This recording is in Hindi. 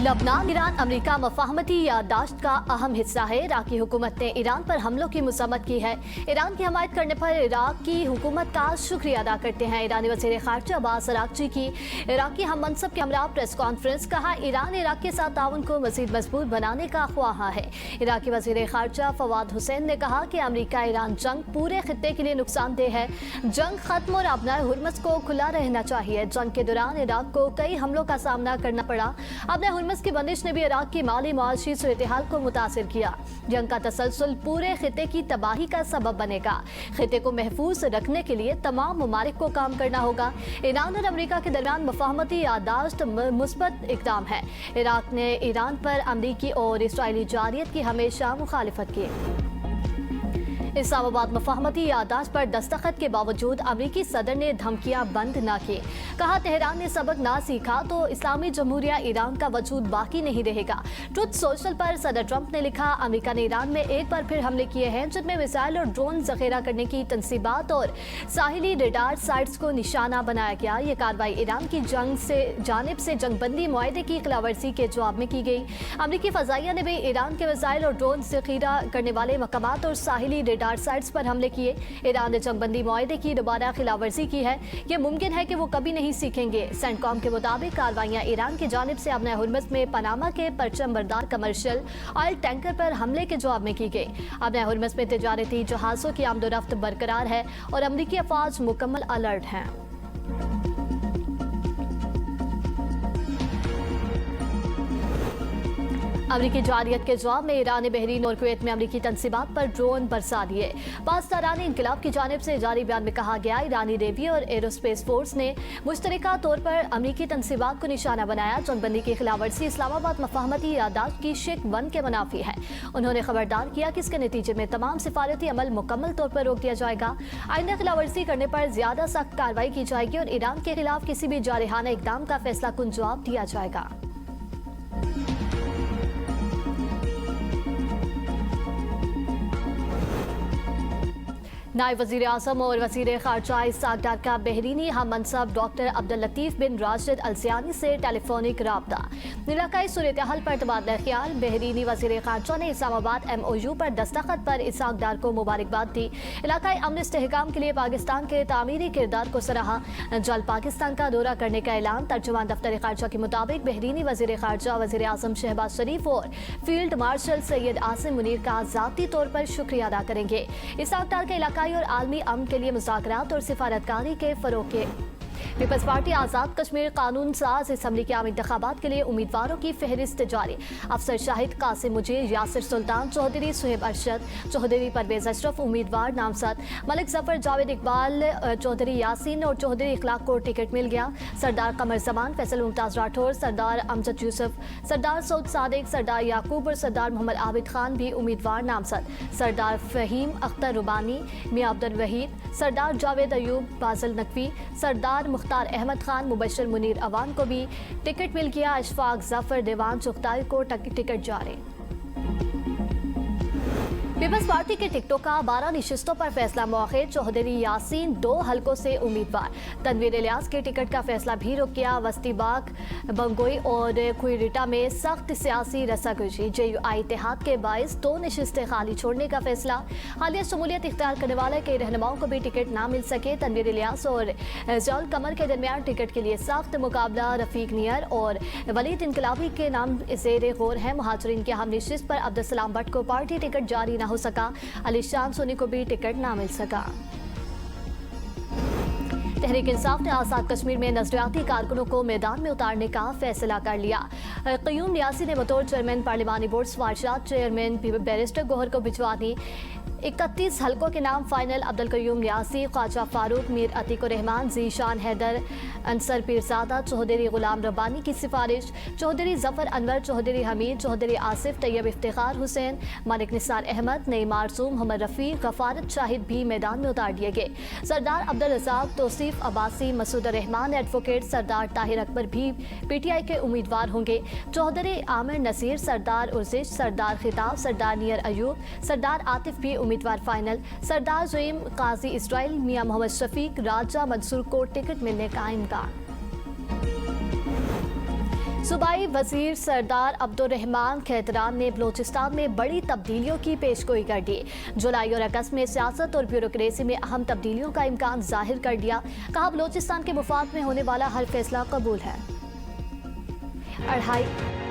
लबनान ईरान अमेरिका मफाहमती याददाश्त का अहम हिस्सा है। इराकी हुकूमत ने ईरान पर हमलों की मजम्मत की है। ईरान की हमायत करने पर इराक की हुकूमत का शुक्रिया अदा करते हैं। ईरानी वज़ीर ख़ारिजा अब्बास अराग़ची की इराकी हम मनसब के हमरा प्रेस कॉन्फ्रेंस। कहा, ईरान इराक के साथ ताउन को मज़ीद मजबूत बनाने का ख्वाहा है। इराकी वज़ीर ख़ारिजा फवाद हुसैन ने कहा कि अमेरिका ईरान जंग पूरे खित्ते के लिए नुकसानदेह है। जंग खत्म और अपनाए हुर्मस को खुला रहना चाहिए। जंग के दौरान इराक को कई हमलों का सामना करना पड़ा। अपने हुर्मस की बंदिश ने भी इराक की माली मुआशी सूरत-ए-हाल को मुतासिर किया। जंग का तसलसल पूरे खित्ते की तबाही का सबब बनेगा। खित्ते को महफूज रखने के लिए तमाम ममालिक को काम करना होगा। ईरान और अमेरिका के दरमियान मफाहमती याददाश्त मुस्बत इक़दाम है। इराक ने ईरान पर अमरीकी और इसराइली जारियत की हमेशा मुखालिफत की। इस्लामाबाद मफाहमती याददाश्त पर दस्तखत के बावजूद अमरीकी सदर ने धमकियां बंद न की। कहा, तेहरान ने सबक ना सीखा तो इस्लामी जमहूरिया ईरान का वजूद बाकी नहीं रहेगा। ट्रुथ सोशल पर सदर ट्रंप ने लिखा, अमरीका ने ईरान में एक बार फिर हमले किए हैं जिनमें मिसाइल और ड्रोन जखेरा करने की तनसीबात और साहिली रेडार साइट्स को निशाना बनाया गया। ये कार्रवाई ईरान की जानिब से जंगबंदी मुआहदे की खिलाफवर्जी के जवाब में की गई। अमरीकी फजाइया ने भी ईरान के मिसाइल और ड्रोन जखेरा करने वाले मकामात और साहिली साइट्स पर हमले किए। ईरान ने जंगबंदी मुआहदे की दोबारा खिलाफवर्जी की है। यह मुमकिन है कि वो कभी नहीं सीखेंगे। सेंटकॉम के मुताबिक कार्रवाइयां ईरान की जानिब से अपने हुर्मस में पनामा के परचम बरदार कमर्शियल ऑयल टैंकर पर हमले के जवाब में की गई। अपने हुर्मस में तिजारती जहाज़ों की आमदोरफ्त बरकरार है और अमरीकी अफवाज मुकम्मल अलर्ट हैं। अमरीकी जारियत के जवाब में ईरान ने बहरीन और कुवैत में अमरीकी तनसीबात पर ड्रोन बरसा दिए। पाकिस्तानी इंकलाब की जानिब से जारी बयान में कहा गया, ईरानी नेवी और एरोस्पेस फोर्स ने मुश्तरका तौर पर अमरीकी तनसीबात को निशाना बनाया। जंगबंदी की खिलाफवर्जी इस्लामाबाद मफाहमती याददाश्त की शिक 1 के मुनाफी है। उन्होंने खबरदार किया कि इसके नतीजे में तमाम सिफारती अमल मुकम्मल तौर पर रोक दिया जाएगा। आइंदा खिलाफवर्जी करने पर ज्यादा सख्त कार्रवाई की जाएगी और ईरान के खिलाफ किसी भी जारहाना इकदाम का फैसला कुन जवाब दिया जाएगा। नायब वज़ीर आज़म और वज़ीर ख़ारिजा इसहाक़ डार का बहरीनी हम मनसब डॉक्टर अब्दुल लतीफ़ बिन राशिद अल ज़ियानी से टेलीफोनिक राब्ता। इलाकाई सूरत-ए-हाल पर तबादला ख्याल। बहरीनी वज़ीर ख़ारिजा ने इस्लामाबाद MOU पर दस्तखत पर इसहाक़ डार को मुबारकबाद दी। इलाकाई अमन इस्तेहकाम के लिए पाकिस्तान के तामीरी किरदार को सराहा। जल्द पाकिस्तान का दौरा करने का ऐलान। तर्जुमान दफ्तर ख़ारिजा के मुताबिक बहरीनी वज़ीर ख़ारिजा वज़ीर आज़म शहबाज शरीफ और फील्ड मार्शल सैयद आसिम मुनीर का ज़ाती तौर पर शुक्रिया अदा करेंगे। इसहाक़ डार के इलाका और आलमी अमन के लिए मुज़ाकरात और सिफारतकारी के फ़रोग़ के। पीपल्स पार्टी आज़ाद कश्मीर कानून साज असम्बली के आम इंतखाबात के लिए उम्मीदवारों की फहरिस्त जारी। अफसर शाहिद कासिम मुजीर, यासिर सुल्तान चौधरी, सुहेब अरशद चौधरी, परवेज अशरफ उम्मीदवार नामजद। मलिक जफर, जावेद इकबाल चौधरी, यासीन और चौधरी इखलाक को टिकट मिल गया। सरदार कमर जमान, फैसल मुमताज़ राठौर, सरदार अमजद यूसुफ, सरदार सऊद सादिक, सरदार याकूब और सरदार मोहम्मद आबिद खान भी उम्मीदवार नामजद। सरदार फ़हीम अख्तर रुबानी, मियां अब्दुल वहीद, सरदार जावेद अयूब, बाज़ल नकवी, सरदार मुख्तार अहमद खान, मुबशर मुनीर अवान को भी टिकट मिल गया। अशफाक जफर, देवान चुगताई को टिकट जारी। पीपल्स पार्टी के टिकटों का 12 नशिस्तों पर फैसला मौखर। चौधरी यासीन 2 हलकों से उम्मीदवार। तनवीर इलियास के टिकट का फैसला भी रुक गया। वस्ती बाग, बंगोई और कुइरिटा में सख्त सियासी रस्साकशी। JUI इत्तेहाद के बायस 2 नशिस्तें खाली छोड़ने का फैसला। हालिया शमूलियत इख्तियार करने वाले कई रहनुमाओं को भी टिकट ना मिल सके। तनवीर इलियास और जौल कमर के दरमियान टिकट के लिए सख्त मुकाबला। रफीक नियर और वलीद इनकलाबी के नाम ज़ेर गौर है। मुहाजिरीन की अहम नशिस्त पर अब्दुल सलाम भट्ट को पार्टी टिकट जारी न हो सका। अली शान सोनी को भी टिकट ना मिल सका। तहरीक इंसाफ ने आज़ाद कश्मीर में नजरियाती कारकुनों को मैदान में उतारने का फैसला कर लिया। क़य्यूम नियासी ने बतौर चेयरमैन पार्लिमानी बोर्ड सिफारिशात चेयरमैन बैरिस्टर गोहर को भिजवा दी। 31 हलकों के नाम फाइनल। अब्दुल कयूम नियासी, ख्वाजा फारूक, मीर अतीक रहमान, जीशान हैदर, अंसर पीरजादा, चौधरी गुलाम रब्बानी की सिफारिश। चौधरी जफर अनवर, चौधरी हमीद, चौधरी आसिफ, तैयब इफ्तिखार हुसैन, मलिक निसार अहमद, नई मासूम, मोहम्मद रफ़ी, गफारत शाहिद भी मैदान में उतार दिए गए। सरदार अब्दुल रज़ाक, तौसीफ अब्बासी, मसूद रहमान एडवोकेट, सरदार ताहिर अकबर भी PTI के उम्मीदवार होंगे। चौधरी आमिर नसीर, सरदार उर्जिश, सरदार खिताब, सरदार नियर अयूब, सरदार आतिफ भी उम्मीदवार फाइनल। सरदार ज़ईम काजी इसराइल, मियां मोहम्मद शफीक, राजा मंसूर को टिकट मिलने का इम्कान। सूबाई वजीर सरदार अब्दुर्रहमान खैतरान ने बलोचिस्तान में बड़ी तब्दीलियों की पेशगोई कर दी। जुलाई और अगस्त में सियासत और ब्यूरोक्रेसी में अहम तब्दीलियों का इम्कान जाहिर कर दिया। कहा, बलोचिस्तान के मुफाद में होने वाला हर फैसला कबूल है। 2.5